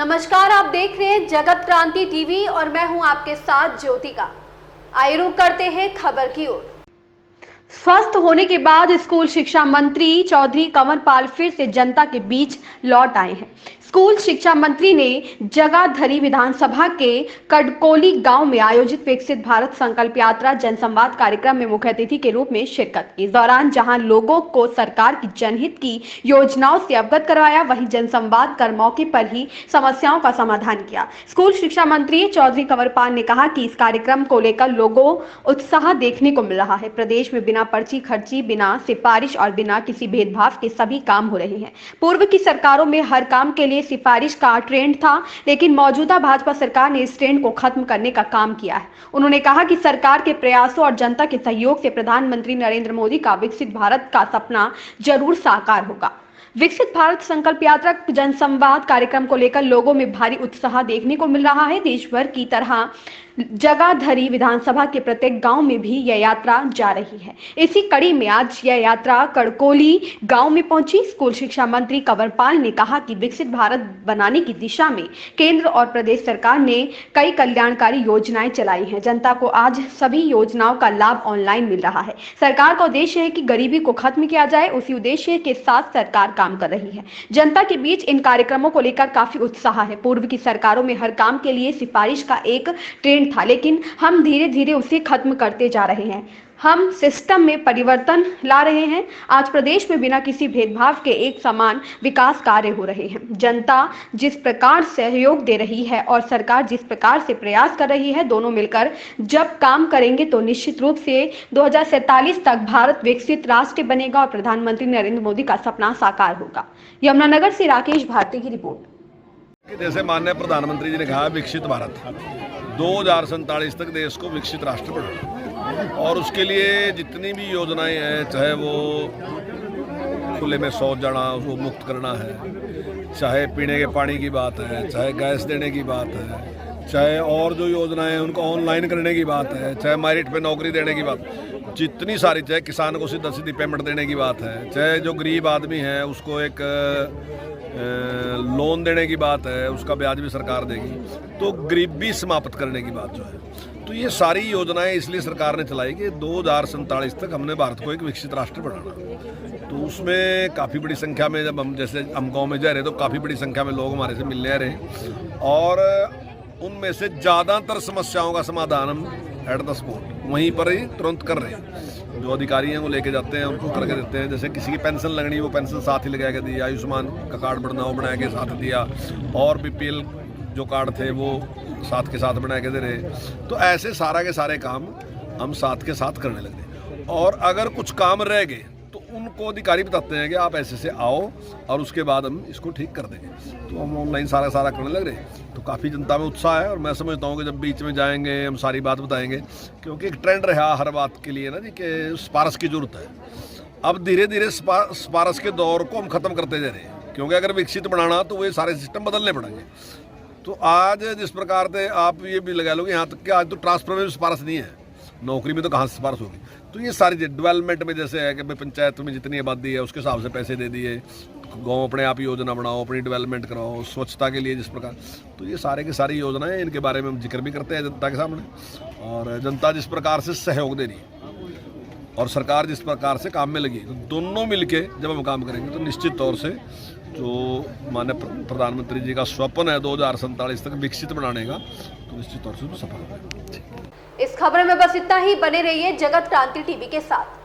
नमस्कार, आप देख रहे हैं जगत क्रांति टीवी और मैं हूं आपके साथ ज्योतिका। आइए रुक करते हैं खबर की ओर। स्वस्थ होने के बाद स्कूल शिक्षा मंत्री चौधरी कंवरपाल फिर से जनता के बीच लौट आए हैं। स्कूल शिक्षा मंत्री ने जगाधरी विधानसभा के कड़कोली गांव में आयोजित विकसित भारत संकल्प यात्रा जनसंवाद कार्यक्रम में मुख्य अतिथि के रूप में शिरकत की। इस दौरान जहां लोगों को सरकार की जनहित की योजनाओं से अवगत करवाया, वहीं जनसंवाद कर मौके पर ही समस्याओं का समाधान किया। स्कूल शिक्षा मंत्री चौधरी कंवरपाल ने कहा कि इस कार्यक्रम को लेकर लोगों उत्साह देखने को मिल रहा है। प्रदेश में बिना पर्ची खर्ची, बिना सिफारिश और बिना किसी भेदभाव के सभी काम हो रहे हैं। पूर्व की सरकारों में हर काम के लिए सिफारिश का ट्रेंड था, लेकिन मौजूदा भाजपा सरकार ने इस ट्रेंड को खत्म करने का काम किया है। उन्होंने कहा कि सरकार के प्रयासों और जनता के सहयोग से प्रधानमंत्री नरेंद्र मोदी का विकसित भारत का सपना जरूर साकार होगा। विकसित भारत संकल्प यात्रा जनसंवाद कार्यक्रम को लेकर लोगों में भारी उत्साह देखने को मिल रहा है। देश भर की तरह जगाधरी विधानसभा के प्रत्येक गांव में भी यह यात्रा जा रही है। इसी कड़ी में आज यह यात्रा कड़कोली गांव में पहुंची। स्कूल शिक्षा मंत्री कंवरपाल ने कहा कि विकसित भारत बनाने की दिशा में केंद्र और प्रदेश सरकार ने कई कल्याणकारी योजनाएं चलाई हैं। जनता को आज सभी योजनाओं का लाभ ऑनलाइन मिल रहा है। सरकार का उद्देश्य है कि गरीबी को खत्म किया जाए। उसी उद्देश्य के साथ सरकार काम कर रही है। जनता के बीच इन कार्यक्रमों को लेकर काफी उत्साह है। पूर्व की सरकारों में हर काम के लिए सिफारिश का एक ट्रेंड था, लेकिन हम धीरे धीरे उसे खत्म करते जा रहे हैं। हम सिस्टम में परिवर्तन ला रहे हैं। आज प्रदेश में बिना किसी भेदभाव के एक समान विकास कार्य हो रहे हैं। जनता जिस प्रकार सहयोग दे रही है और सरकार जिस प्रकार से प्रयास कर रही है, दोनों मिलकर जब काम करेंगे तो निश्चित रूप से 2047 तक भारत विकसित राष्ट्र बनेगा और प्रधानमंत्री नरेंद्र मोदी का सपना साकार होगा। यमुनानगर से राकेश भारती की रिपोर्ट। जैसे माननीय प्रधानमंत्री जी ने कहा, विकसित भारत 2047 तक देश को विकसित राष्ट्र बनाना, और उसके लिए जितनी भी योजनाएं हैं, चाहे वो खुले में शौच जाना उसको मुक्त करना है, चाहे पीने के पानी की बात है, चाहे गैस देने की बात है, चाहे और जो योजनाएं हैं उनको ऑनलाइन करने की बात है, चाहे मेरिट पे नौकरी देने की बात, जितनी सारी, चाहे किसान को सीधा सीधी पेमेंट देने की बात है, चाहे जो गरीब आदमी है उसको एक लोन देने की बात है, उसका ब्याज भी सरकार देगी, तो गरीबी समाप्त करने की बात जो है, तो ये सारी योजनाएं इसलिए सरकार ने चलाई कि 2047 तक हमने भारत को एक विकसित राष्ट्र बनाना। तो उसमें काफ़ी बड़ी संख्या में, जब हम गांव में जा रहे तो काफ़ी बड़ी संख्या में लोग हमारे से मिलने आ रहे, और उनमें से ज़्यादातर समस्याओं का समाधान हम एट द स्पॉट वहीं पर ही तुरंत कर रहे हैं। जो अधिकारी हैं वो लेके जाते हैं, उनको करके देते हैं। जैसे किसी की पेंशन लगनी, वो पेंशन साथ ही लगा के दी, आयुष्मान का कार्ड बनना वो बना के साथ दिया, और बीपीएल जो कार्ड थे वो साथ के साथ बना के दे रहे। तो ऐसे सारा के सारे काम हम साथ के साथ करने लगे, और अगर कुछ काम रह गए तो उनको अधिकारी बताते हैं कि आप ऐसे से आओ और उसके बाद हम इसको ठीक कर देंगे। तो हम ऑनलाइन सारा करने लग रहे, तो काफ़ी जनता में उत्साह है, और मैं समझता हूँ कि जब बीच में जाएंगे हम सारी बात बताएंगे, क्योंकि एक ट्रेंड रहा हर बात के लिए ना जी कि सिफारिश की जरूरत है। अब धीरे धीरे सिफारिश के दौर को हम ख़त्म करते जा रहे हैं, क्योंकि अगर विकसित बनाना तो वो सारे सिस्टम बदलने पड़ेंगे। तो आज जिस प्रकार से आप ये भी लगा लो कि यहाँ तक कि आज तो ट्रांसफर में सिफारिश नहीं है, नौकरी में तो कहाँ से सिफारिश होगी। तो ये सारी डेवलपमेंट में जैसे है कि भाई पंचायत में जितनी आबादी है उसके हिसाब से पैसे दे दिए, गाँव अपने आप योजना बनाओ, अपनी डेवलपमेंट कराओ, स्वच्छता के लिए जिस प्रकार, तो ये सारे की सारी योजनाएं, इनके बारे में हम जिक्र भी करते हैं जनता के सामने। और जनता जिस प्रकार से सहयोग दे रही है और सरकार जिस प्रकार से काम में लगी, तो दोनों मिलके जब हम काम करेंगे तो निश्चित तौर से जो माननीय प्रधानमंत्री जी का स्वप्न है 2047 तक विकसित बनाने का, तो निश्चित तौर से सफल होगा। इस खबर में बस इतना ही। बने रहिए जगत क्रांति टीवी के साथ।